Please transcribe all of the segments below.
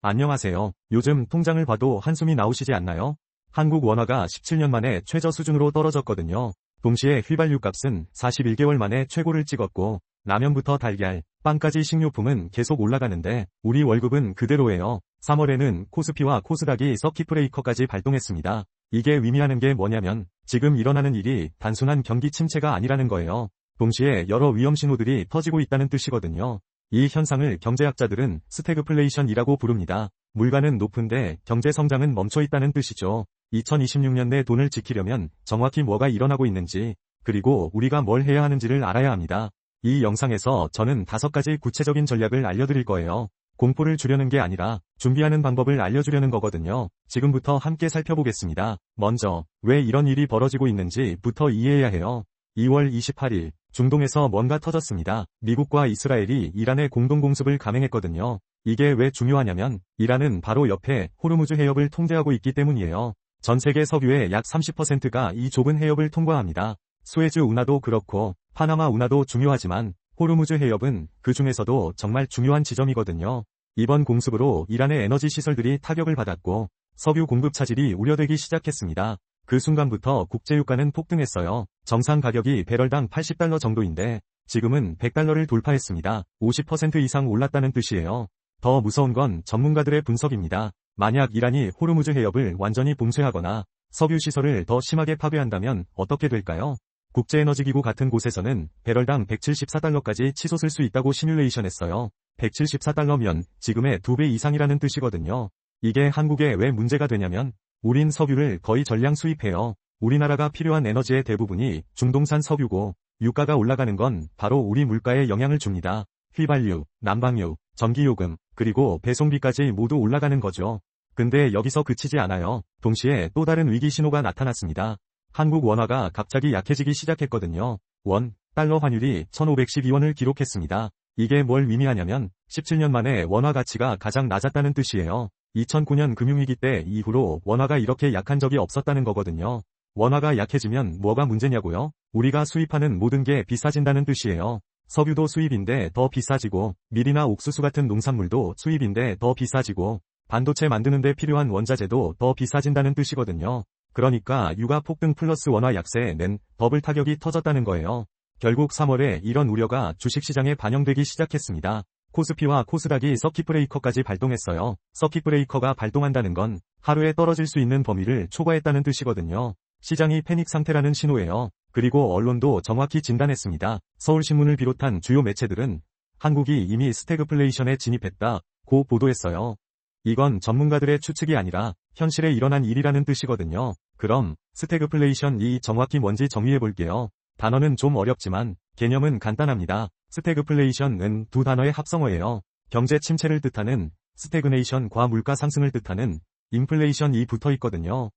안녕하세요. 요즘 통장을 봐도 한숨이 나오시지 않나요? 한국 원화가 17년 만에 최저 수준으로 떨어졌거든요. 동시에 휘발유 값은 41개월 만에 최고를 찍었고, 라면부터 달걀, 빵까지 식료품은 계속 올라가는데 우리 월급은 그대로예요. 3월에는 코스피와 코스닥이 서킷 브레이커까지 발동했습니다. 이게 의미하는 게 뭐냐면 지금 일어나는 일이 단순한 경기 침체가 아니라는 거예요. 동시에 여러 위험 신호들이 터지고 있다는 뜻이거든요. 이 현상을 경제학자들은 스태그플레이션이라고 부릅니다. 물가는 높은데 경제 성장은 멈춰 있다는 뜻이죠. 2026년 내 돈을 지키려면 정확히 뭐가 일어나고 있는지, 그리고 우리가 뭘 해야 하는지를 알아야 합니다. 이 영상에서 저는 5가지 구체적인 전략을 알려드릴 거예요. 공포를 주려는 게 아니라 준비하는 방법을 알려주려는 거거든요. 지금부터 함께 살펴보겠습니다. 먼저, 왜 이런 일이 벌어지고 있는지부터 이해해야 해요. 2월 28일, 중동에서 뭔가 터졌습니다. 미국과 이스라엘이 이란의 공동공습을 감행했거든요. 이게 왜 중요하냐면 이란은 바로 옆에 호르무즈 해협을 통제하고 있기 때문이에요. 전 세계 석유의 약 30%가 이 좁은 해협을 통과합니다. 수에즈 운하도 그렇고 파나마 운하도 중요하지만 호르무즈 해협은 그 중에서도 정말 중요한 지점이거든요. 이번 공습으로 이란의 에너지 시설들이 타격을 받았고 석유 공급 차질이 우려되기 시작했습니다. 그 순간부터 국제유가는 폭등했어요. 정상 가격이 배럴당 80달러 정도인데 지금은 100달러를 돌파했습니다. 50% 이상 올랐다는 뜻이에요. 더 무서운 건 전문가들의 분석입니다. 만약 이란이 호르무즈 해협을 완전히 봉쇄하거나 석유 시설을 더 심하게 파괴한다면 어떻게 될까요? 국제에너지기구 같은 곳에서는 배럴당 174달러까지 치솟을 수 있다고 시뮬레이션했어요. 174달러면 지금의 2배 이상이라는 뜻이거든요. 이게 한국에 왜 문제가 되냐면 우린 석유를 거의 전량 수입해요. 우리나라가 필요한 에너지의 대부분이 중동산 석유고 유가가 올라가는 건 바로 우리 물가에 영향을 줍니다. 휘발유, 난방유, 전기요금, 그리고 배송비까지 모두 올라가는 거죠. 근데 여기서 그치지 않아요. 동시에 또 다른 위기 신호가 나타났습니다. 한국 원화가 갑자기 약해지기 시작했거든요. 원, 달러 환율이 1512원을 기록했습니다. 이게 뭘 의미하냐면 17년 만에 원화 가치가 가장 낮았다는 뜻이에요. 2009년 금융위기 때 이후로 원화가 이렇게 약한 적이 없었다는 거거든요. 원화가 약해지면 뭐가 문제냐고요? 우리가 수입하는 모든 게 비싸진다는 뜻이에요. 석유도 수입인데 더 비싸지고 밀이나 옥수수 같은 농산물도 수입인데 더 비싸지고 반도체 만드는 데 필요한 원자재도 더 비싸진다는 뜻이거든요. 그러니까 유가 폭등 플러스 원화 약세는 더블 타격이 터졌다는 거예요. 결국 3월에 이런 우려가 주식시장에 반영되기 시작했습니다. 코스피와 코스닥이 서킷 브레이커까지 발동했어요. 서킷 브레이커가 발동한다는 건 하루에 떨어질 수 있는 범위를 초과했다는 뜻이거든요. 시장이 패닉 상태라는 신호예요. 그리고 언론도 정확히 진단했습니다. 서울신문을 비롯한 주요 매체들은 한국이 이미 스태그플레이션에 진입했다고 보도했어요. 이건 전문가들의 추측이 아니라 현실에 일어난 일이라는 뜻이거든요. 그럼 스태그플레이션이 정확히 뭔지 정의해 볼게요. 단어는 좀 어렵지만 개념은 간단합니다. 스태그플레이션은 두 단어의 합성어예요. 경제 침체를 뜻하는 스태그네이션과 물가 상승을 뜻하는 인플레이션이 붙어 있거든요.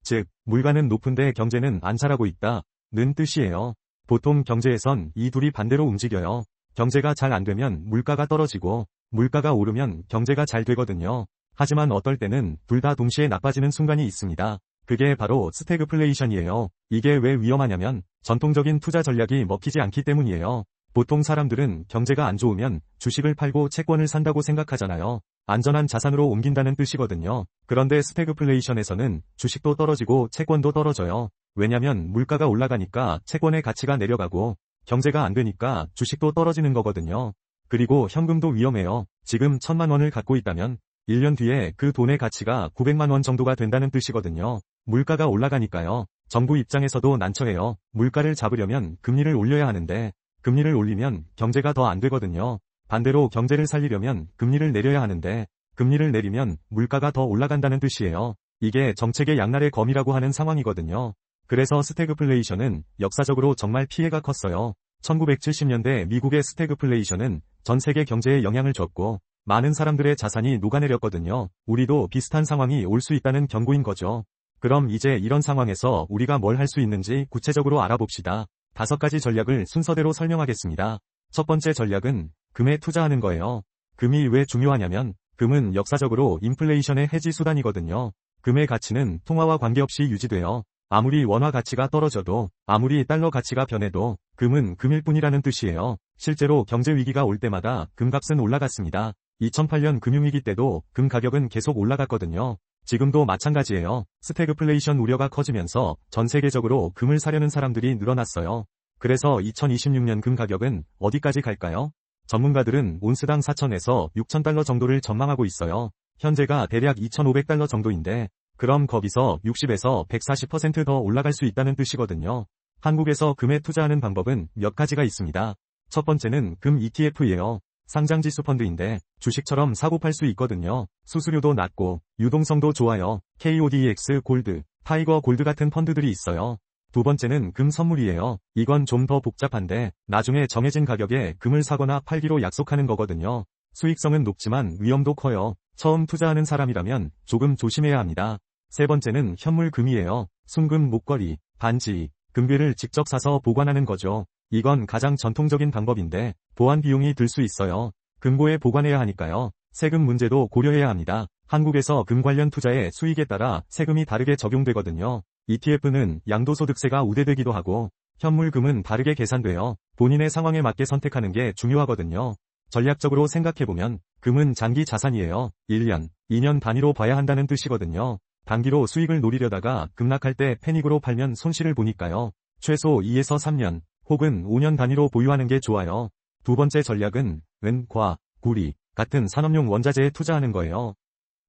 즉, 물가는 높은데 경제는 안 자라고 있다는 뜻이에요. 보통 경제에선 이 둘이 반대로 움직여요. 경제가 잘 안 되면 물가가 떨어지고 물가가 오르면 경제가 잘 되거든요. 하지만 어떨 때는 둘 다 동시에 나빠지는 순간이 있습니다. 그게 바로 스태그플레이션이에요. 이게 왜 위험하냐면 전통적인 투자 전략이 먹히지 않기 때문이에요. 보통 사람들은 경제가 안 좋으면 주식을 팔고 채권을 산다고 생각하잖아요. 안전한 자산으로 옮긴다는 뜻이거든요. 그런데 스태그플레이션에서는 주식도 떨어지고 채권도 떨어져요. 왜냐면 물가가 올라가니까 채권의 가치가 내려가고 경제가 안 되니까 주식도 떨어지는 거거든요. 그리고 현금도 위험해요. 지금 1000만 원을 갖고 있다면 1년 뒤에 그 돈의 가치가 900만 원 정도가 된다는 뜻이거든요. 물가가 올라가니까요. 정부 입장에서도 난처해요. 물가를 잡으려면 금리를 올려야 하는데 금리를 올리면 경제가 더 안 되거든요. 반대로 경제를 살리려면 금리를 내려야 하는데 금리를 내리면 물가가 더 올라간다는 뜻이에요. 이게 정책의 양날의 검이라고 하는 상황이거든요. 그래서 스태그플레이션은 역사적으로 정말 피해가 컸어요. 1970년대 미국의 스태그플레이션은 전 세계 경제에 영향을 줬고 많은 사람들의 자산이 녹아내렸거든요. 우리도 비슷한 상황이 올 수 있다는 경고인 거죠. 그럼 이제 이런 상황에서 우리가 뭘 할 수 있는지 구체적으로 알아봅시다. 5가지 전략을 순서대로 설명하겠습니다. 첫 번째 전략은 금에 투자하는 거예요. 금이 왜 중요하냐면 금은 역사적으로 인플레이션의 해지 수단이거든요. 금의 가치는 통화와 관계없이 유지돼요. 아무리 원화 가치가 떨어져도 아무리 달러 가치가 변해도 금은 금일 뿐이라는 뜻이에요. 실제로 경제 위기가 올 때마다 금값은 올라갔습니다. 2008년 금융위기 때도 금 가격은 계속 올라갔거든요. 지금도 마찬가지예요. 스태그플레이션 우려가 커지면서 전 세계적으로 금을 사려는 사람들이 늘어났어요. 그래서 2026년 금 가격은 어디까지 갈까요? 전문가들은 온스당 4,000에서 6,000달러 정도를 전망하고 있어요. 현재가 대략 2,500달러 정도인데 그럼 거기서 60에서 140%더 올라갈 수 있다는 뜻이거든요. 한국에서 금에 투자하는 방법은 몇 가지가 있습니다. 첫 번째는 금 ETF예요. 상장지수 펀드인데 주식처럼 사고 팔 수 있거든요. 수수료도 낮고 유동성도 좋아요. KODX 골드, 타이거 골드 같은 펀드들이 있어요. 두 번째는 금 선물이에요. 이건 좀 더 복잡한데 나중에 정해진 가격에 금을 사거나 팔기로 약속하는 거거든요. 수익성은 높지만 위험도 커요. 처음 투자하는 사람이라면 조금 조심해야 합니다. 세 번째는 현물금이에요. 순금 목걸이, 반지, 금괴를 직접 사서 보관하는 거죠. 이건 가장 전통적인 방법인데 보안 비용이 들 수 있어요. 금고에 보관해야 하니까요. 세금 문제도 고려해야 합니다. 한국에서 금 관련 투자의 수익에 따라 세금이 다르게 적용되거든요. ETF는 양도소득세가 우대되기도 하고 현물금은 다르게 계산돼요. 본인의 상황에 맞게 선택하는 게 중요하거든요. 전략적으로 생각해보면 금은 장기 자산이에요. 1년, 2년 단위로 봐야 한다는 뜻이거든요. 단기로 수익을 노리려다가 급락할 때 패닉으로 팔면 손실을 보니까요. 최소 2에서 3년 혹은 5년 단위로 보유하는 게 좋아요. 두 번째 전략은 은, 과, 구리 같은 산업용 원자재에 투자하는 거예요.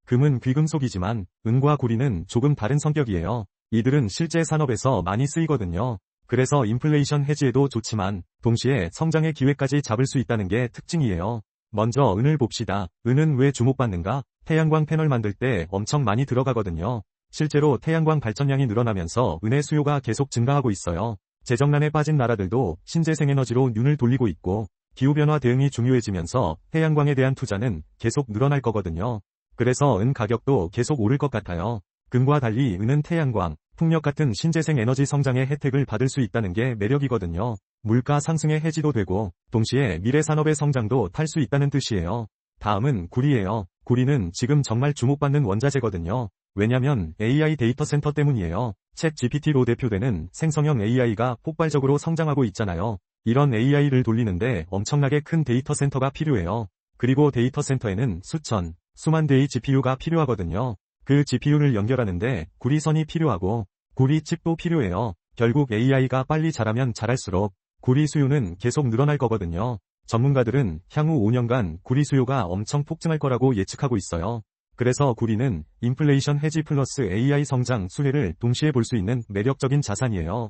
금은 귀금속이지만 은과 구리는 조금 다른 성격이에요. 이들은 실제 산업에서 많이 쓰이거든요. 그래서 인플레이션 해지에도 좋지만 동시에 성장의 기회까지 잡을 수 있다는 게 특징이에요. 먼저 은을 봅시다. 은은 왜 주목받는가? 태양광 패널 만들 때 엄청 많이 들어가거든요. 실제로 태양광 발전량이 늘어나면서 은의 수요가 계속 증가하고 있어요. 재정난에 빠진 나라들도 신재생에너지로 눈을 돌리고 있고 기후변화 대응이 중요해지면서 태양광에 대한 투자는 계속 늘어날 거거든요. 그래서 은 가격도 계속 오를 것 같아요. 금과 달리 은은 태양광, 풍력 같은 신재생 에너지 성장의 혜택을 받을 수 있다는 게 매력이거든요. 물가 상승의 해지도 되고 동시에 미래 산업의 성장도 탈 수 있다는 뜻이에요. 다음은 구리예요. 구리는 지금 정말 주목받는 원자재거든요. 왜냐면 AI 데이터 센터 때문이에요. 챗 GPT로 대표되는 생성형 AI가 폭발적으로 성장하고 있잖아요. 이런 AI를 돌리는데 엄청나게 큰 데이터 센터가 필요해요. 그리고 데이터 센터에는 수천, 수만 대의 GPU가 필요하거든요. 그 GPU를 연결하는데 구리선이 필요하고 구리칩도 필요해요. 결국 AI가 빨리 자라면 자랄수록 구리 수요는 계속 늘어날 거거든요. 전문가들은 향후 5년간 구리 수요가 엄청 폭증할 거라고 예측하고 있어요. 그래서 구리는 인플레이션 해지 플러스 AI 성장 수혜를 동시에 볼 수 있는 매력적인 자산이에요.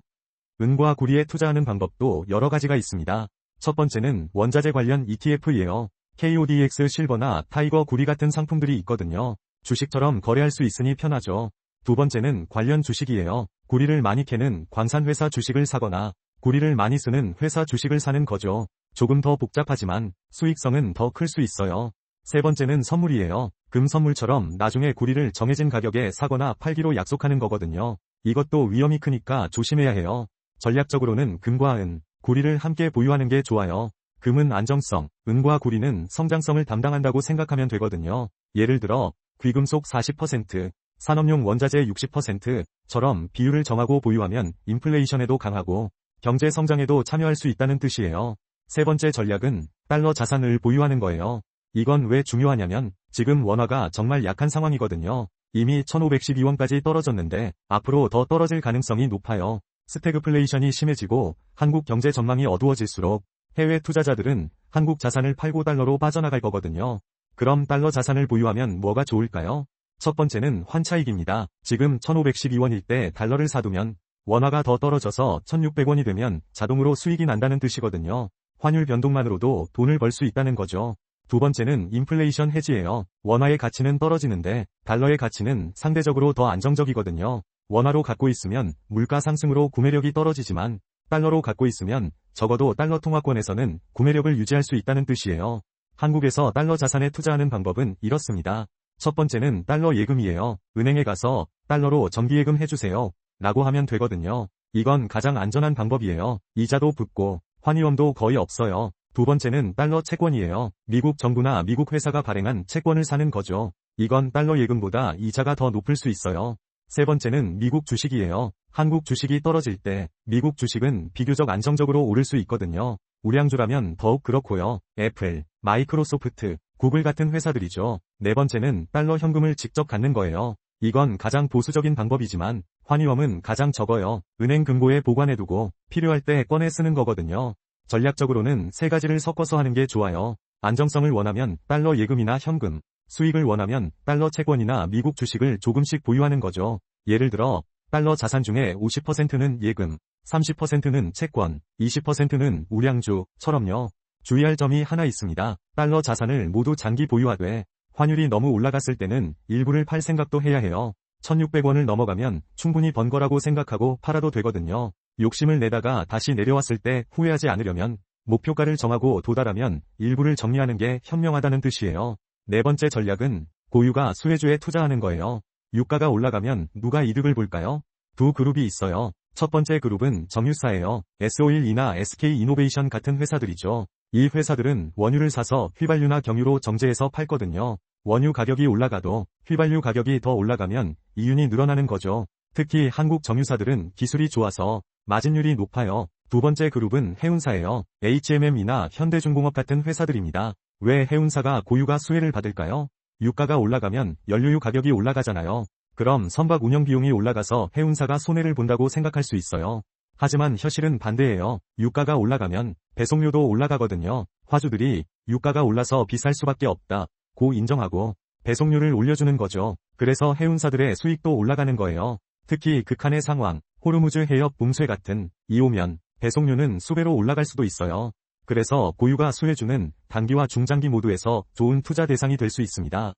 은과 구리에 투자하는 방법도 여러 가지가 있습니다. 첫 번째는 원자재 관련 ETF예요. KODX 실버나 타이거 구리 같은 상품들이 있거든요. 주식처럼 거래할 수 있으니 편하죠. 두 번째는 관련 주식이에요. 구리를 많이 캐는 광산회사 주식을 사거나 구리를 많이 쓰는 회사 주식을 사는 거죠. 조금 더 복잡하지만 수익성은 더 클 수 있어요. 세 번째는 선물이에요. 금 선물처럼 나중에 구리를 정해진 가격에 사거나 팔기로 약속하는 거거든요. 이것도 위험이 크니까 조심해야 해요. 전략적으로는 금과 은, 구리를 함께 보유하는 게 좋아요. 금은 안정성, 은과 구리는 성장성을 담당한다고 생각하면 되거든요. 예를 들어 귀금속 40%, 산업용 원자재 60%처럼 비율을 정하고 보유하면 인플레이션에도 강하고 경제 성장에도 참여할 수 있다는 뜻이에요. 세 번째 전략은 달러 자산을 보유하는 거예요. 이건 왜 중요하냐면 지금 원화가 정말 약한 상황이거든요. 이미 1512원까지 떨어졌는데 앞으로 더 떨어질 가능성이 높아요. 스태그플레이션이 심해지고 한국 경제 전망이 어두워질수록 해외 투자자들은 한국 자산을 팔고 달러로 빠져나갈 거거든요. 그럼 달러 자산을 보유하면 뭐가 좋을까요? 첫 번째는 환차익입니다. 지금 1512원일 때 달러를 사두면 원화가 더 떨어져서 1600원이 되면 자동으로 수익이 난다는 뜻이거든요. 환율 변동만으로도 돈을 벌 수 있다는 거죠. 두 번째는 인플레이션 해지예요. 원화의 가치는 떨어지는데 달러의 가치는 상대적으로 더 안정적이거든요. 원화로 갖고 있으면 물가 상승으로 구매력이 떨어지지만 달러로 갖고 있으면 적어도 달러 통화권에서는 구매력을 유지할 수 있다는 뜻이에요. 한국에서 달러 자산에 투자하는 방법은 이렇습니다. 첫 번째는 달러 예금이에요. 은행에 가서 달러로 정기예금 해주세요 라고 하면 되거든요. 이건 가장 안전한 방법이에요. 이자도 붙고 환위험도 거의 없어요. 두 번째는 달러 채권이에요. 미국 정부나 미국 회사가 발행한 채권을 사는 거죠. 이건 달러 예금보다 이자가 더 높을 수 있어요. 세 번째는 미국 주식이에요. 한국 주식이 떨어질 때 미국 주식은 비교적 안정적으로 오를 수 있거든요. 우량주라면 더욱 그렇고요. 애플, 마이크로소프트, 구글 같은 회사들이죠. 네 번째는 달러 현금을 직접 갖는 거예요. 이건 가장 보수적인 방법이지만 환위험은 가장 적어요. 은행 금고에 보관해두고 필요할 때 꺼내 쓰는 거거든요. 전략적으로는 세 가지를 섞어서 하는 게 좋아요. 안정성을 원하면 달러 예금이나 현금, 수익을 원하면 달러 채권이나 미국 주식을 조금씩 보유하는 거죠. 예를 들어 달러 자산 중에 50%는 예금, 30%는 채권, 20%는 우량주처럼요. 주의할 점이 하나 있습니다. 달러 자산을 모두 장기 보유하되 환율이 너무 올라갔을 때는 일부를 팔 생각도 해야 해요. 1600원을 넘어가면 충분히 번 거라고 생각하고 팔아도 되거든요. 욕심을 내다가 다시 내려왔을 때 후회하지 않으려면 목표가를 정하고 도달하면 일부를 정리하는 게 현명하다는 뜻이에요. 네 번째 전략은 고유가 수혜주에 투자하는 거예요. 유가가 올라가면 누가 이득을 볼까요? 두 그룹이 있어요. 첫 번째 그룹은 정유사예요. S-오일이나 SK이노베이션 같은 회사들이죠. 이 회사들은 원유를 사서 휘발유나 경유로 정제해서 팔거든요. 원유 가격이 올라가도 휘발유 가격이 더 올라가면 이윤이 늘어나는 거죠. 특히 한국 정유사들은 기술이 좋아서 마진율이 높아요. 두 번째 그룹은 해운사예요. HMM이나 현대중공업 같은 회사들입니다. 왜 해운사가 고유가 수혜를 받을까요? 유가가 올라가면 연료유 가격이 올라가잖아요. 그럼 선박 운영 비용이 올라가서 해운사가 손해를 본다고 생각할 수 있어요. 하지만 현실은 반대예요. 유가가 올라가면 배송료도 올라가거든요. 화주들이 유가가 올라서 비쌀 수밖에 없다 고 인정하고 배송료를 올려주는 거죠. 그래서 해운사들의 수익도 올라가는 거예요. 특히 극한의 상황, 호르무즈 해협 붕괴 같은 이오면 배송료는 수배로 올라갈 수도 있어요. 그래서 고유가 수혜주는 단기와 중장기 모두에서 좋은 투자 대상이 될 수 있습니다.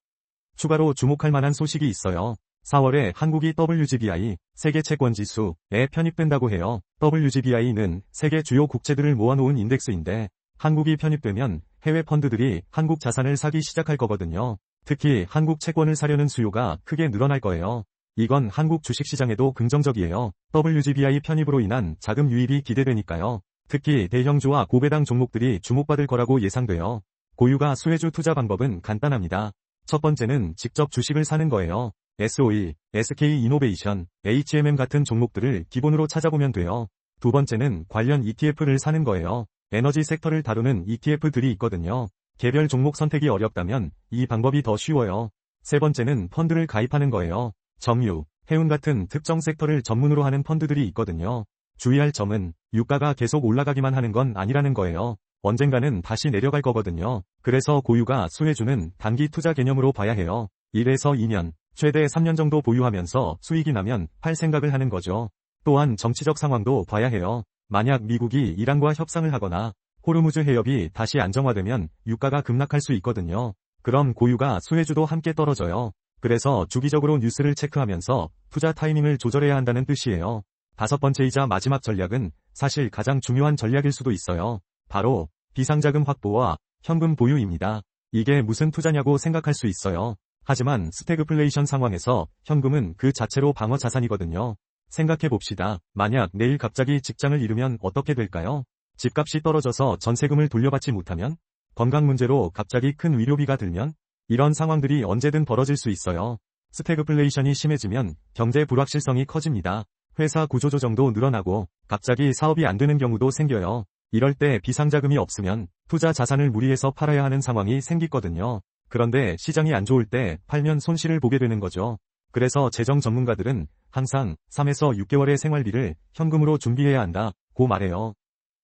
추가로 주목할 만한 소식이 있어요. 4월에 한국이 WGBI 세계 채권 지수에 편입된다고 해요. WGBI는 세계 주요 국채들을 모아놓은 인덱스인데 한국이 편입되면 해외 펀드들이 한국 자산을 사기 시작할 거거든요. 특히 한국 채권을 사려는 수요가 크게 늘어날 거예요. 이건 한국 주식시장에도 긍정적이에요. WGBI 편입으로 인한 자금 유입이 기대되니까요. 특히 대형주와 고배당 종목들이 주목받을 거라고 예상돼요. 고유가 수혜주 투자 방법은 간단합니다. 첫 번째는 직접 주식을 사는 거예요. S-오일, SK이노베이션, HMM 같은 종목들을 기본으로 찾아보면 돼요. 두 번째는 관련 ETF를 사는 거예요. 에너지 섹터를 다루는 ETF들이 있거든요. 개별 종목 선택이 어렵다면 이 방법이 더 쉬워요. 세 번째는 펀드를 가입하는 거예요. 정유, 해운 같은 특정 섹터를 전문으로 하는 펀드들이 있거든요. 주의할 점은 유가가 계속 올라가기만 하는 건 아니라는 거예요. 언젠가는 다시 내려갈 거거든요. 그래서 고유가 수혜주는 단기 투자 개념으로 봐야 해요. 1에서 2년, 최대 3년 정도 보유하면서 수익이 나면 팔 생각을 하는 거죠. 또한 정치적 상황도 봐야 해요. 만약 미국이 이란과 협상을 하거나 호르무즈 해협이 다시 안정화되면 유가가 급락할 수 있거든요. 그럼 고유가 수혜주도 함께 떨어져요. 그래서 주기적으로 뉴스를 체크하면서 투자 타이밍을 조절해야 한다는 뜻이에요. 다섯 번째이자 마지막 전략은 사실 가장 중요한 전략일 수도 있어요. 바로 비상자금 확보와 현금 보유입니다. 이게 무슨 투자냐고 생각할 수 있어요. 하지만 스태그플레이션 상황에서 현금은 그 자체로 방어 자산이거든요. 생각해 봅시다. 만약 내일 갑자기 직장을 잃으면 어떻게 될까요? 집값이 떨어져서 전세금을 돌려받지 못하면? 건강 문제로 갑자기 큰 위료비가 들면? 이런 상황들이 언제든 벌어질 수 있어요. 스태그플레이션이 심해지면 경제 불확실성이 커집니다. 회사 구조조정도 늘어나고 갑자기 사업이 안 되는 경우도 생겨요. 이럴 때 비상자금이 없으면 투자 자산을 무리해서 팔아야 하는 상황이 생기거든요. 그런데 시장이 안 좋을 때 팔면 손실을 보게 되는 거죠. 그래서 재정 전문가들은 항상 3에서 6개월의 생활비를 현금으로 준비해야 한다고 말해요.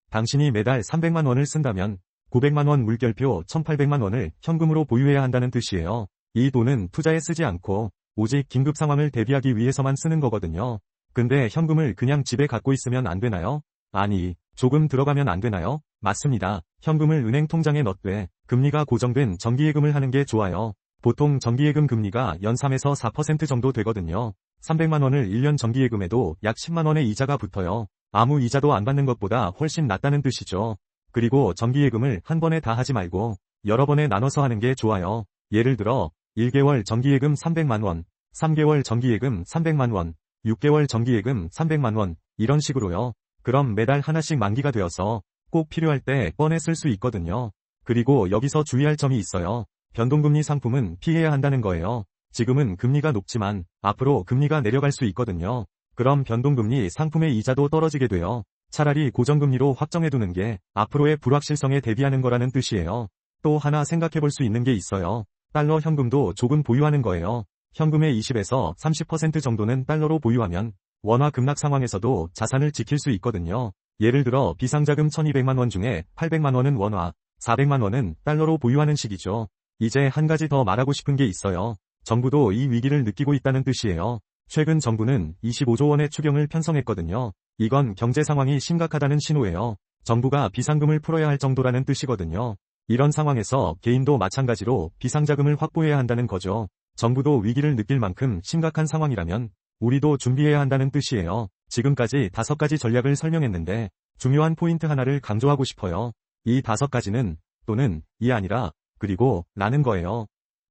당신이 매달 300만 원을 쓴다면 900만 원 물결표 1800만 원을 현금으로 보유해야 한다는 뜻이에요. 이 돈은 투자에 쓰지 않고 오직 긴급 상황을 대비하기 위해서만 쓰는 거거든요. 근데 현금을 그냥 집에 갖고 있으면 안 되나요? 아니, 조금 들어가면 안 되나요? 맞습니다. 현금을 은행 통장에 넣되 금리가 고정된 정기예금을 하는 게 좋아요. 보통 정기예금 금리가 연 3에서 4% 정도 되거든요. 300만 원을 1년 정기예금해도 약 10만 원의 이자가 붙어요. 아무 이자도 안 받는 것보다 훨씬 낫다는 뜻이죠. 그리고 정기예금을 한 번에 다 하지 말고 여러 번에 나눠서 하는 게 좋아요. 예를 들어 1개월 정기예금 300만 원, 3개월 정기예금 300만 원, 6개월 정기예금 300만 원 이런 식으로요. 그럼 매달 하나씩 만기가 되어서 꼭 필요할 때 꺼내 쓸 수 있거든요. 그리고 여기서 주의할 점이 있어요. 변동금리 상품은 피해야 한다는 거예요. 지금은 금리가 높지만 앞으로 금리가 내려갈 수 있거든요. 그럼 변동금리 상품의 이자도 떨어지게 돼요. 차라리 고정금리로 확정해두는 게 앞으로의 불확실성에 대비하는 거라는 뜻이에요. 또 하나 생각해 볼 수 있는 게 있어요. 달러 현금도 조금 보유하는 거예요. 현금의 20에서 30% 정도는 달러로 보유하면 원화 급락 상황에서도 자산을 지킬 수 있거든요. 예를 들어 비상자금 1200만 원 중에 800만 원은 원화, 400만 원은 달러로 보유하는 식이죠. 이제 한 가지 더 말하고 싶은 게 있어요. 정부도 이 위기를 느끼고 있다는 뜻이에요. 최근 정부는 25조 원의 추경을 편성했거든요. 이건 경제 상황이 심각하다는 신호예요. 정부가 비상금을 풀어야 할 정도라는 뜻이거든요. 이런 상황에서 개인도 마찬가지로 비상자금을 확보해야 한다는 거죠. 정부도 위기를 느낄 만큼 심각한 상황이라면 우리도 준비해야 한다는 뜻이에요. 지금까지 5가지 전략을 설명했는데 중요한 포인트 하나를 강조하고 싶어요. 이 5가지는 또는 이 아니라 그리고 라는 거예요.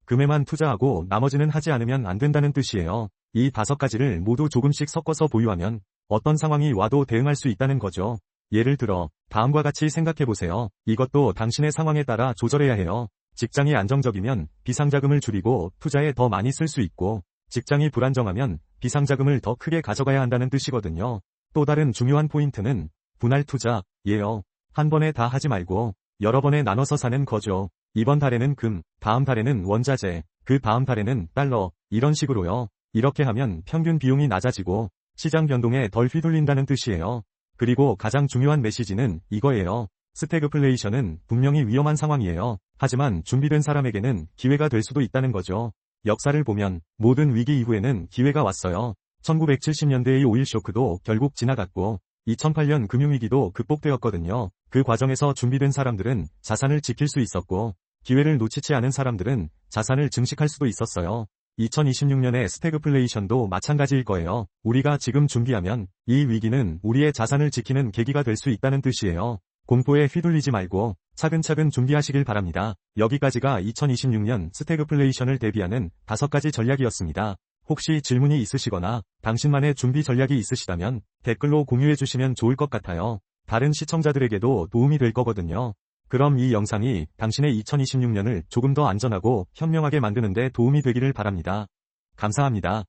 금에만 투자하고 나머지는 하지 않으면 안 된다는 뜻이에요. 이 5가지를 모두 조금씩 섞어서 보유하면 어떤 상황이 와도 대응할 수 있다는 거죠. 예를 들어 다음과 같이 생각해 보세요. 이것도 당신의 상황에 따라 조절해야 해요. 직장이 안정적이면 비상자금을 줄이고 투자에 더 많이 쓸 수 있고, 직장이 불안정하면 비상자금을 더 크게 가져가야 한다는 뜻이거든요. 또 다른 중요한 포인트는 분할 투자예요. 한 번에 다 하지 말고 여러 번에 나눠서 사는 거죠. 이번 달에는 금, 다음 달에는 원자재, 그 다음 달에는 달러, 이런 식으로요. 이렇게 하면 평균 비용이 낮아지고 시장 변동에 덜 휘둘린다는 뜻이에요. 그리고 가장 중요한 메시지는 이거예요. 스태그플레이션은 분명히 위험한 상황이에요. 하지만 준비된 사람에게는 기회가 될 수도 있다는 거죠. 역사를 보면 모든 위기 이후에는 기회가 왔어요. 1970년대의 오일 쇼크도 결국 지나갔고 2008년 금융위기도 극복되었거든요. 그 과정에서 준비된 사람들은 자산을 지킬 수 있었고 기회를 놓치지 않은 사람들은 자산을 증식할 수도 있었어요. 2026년의 스태그플레이션도 마찬가지일 거예요. 우리가 지금 준비하면 이 위기는 우리의 자산을 지키는 계기가 될 수 있다는 뜻이에요. 공포에 휘둘리지 말고 차근차근 준비하시길 바랍니다. 여기까지가 2026년 스태그플레이션을 대비하는 5가지 전략이었습니다. 혹시 질문이 있으시거나 당신만의 준비 전략이 있으시다면 댓글로 공유해 주시면 좋을 것 같아요. 다른 시청자들에게도 도움이 될 거거든요. 그럼 이 영상이 당신의 2026년을 조금 더 안전하고 현명하게 만드는 데 도움이 되기를 바랍니다. 감사합니다.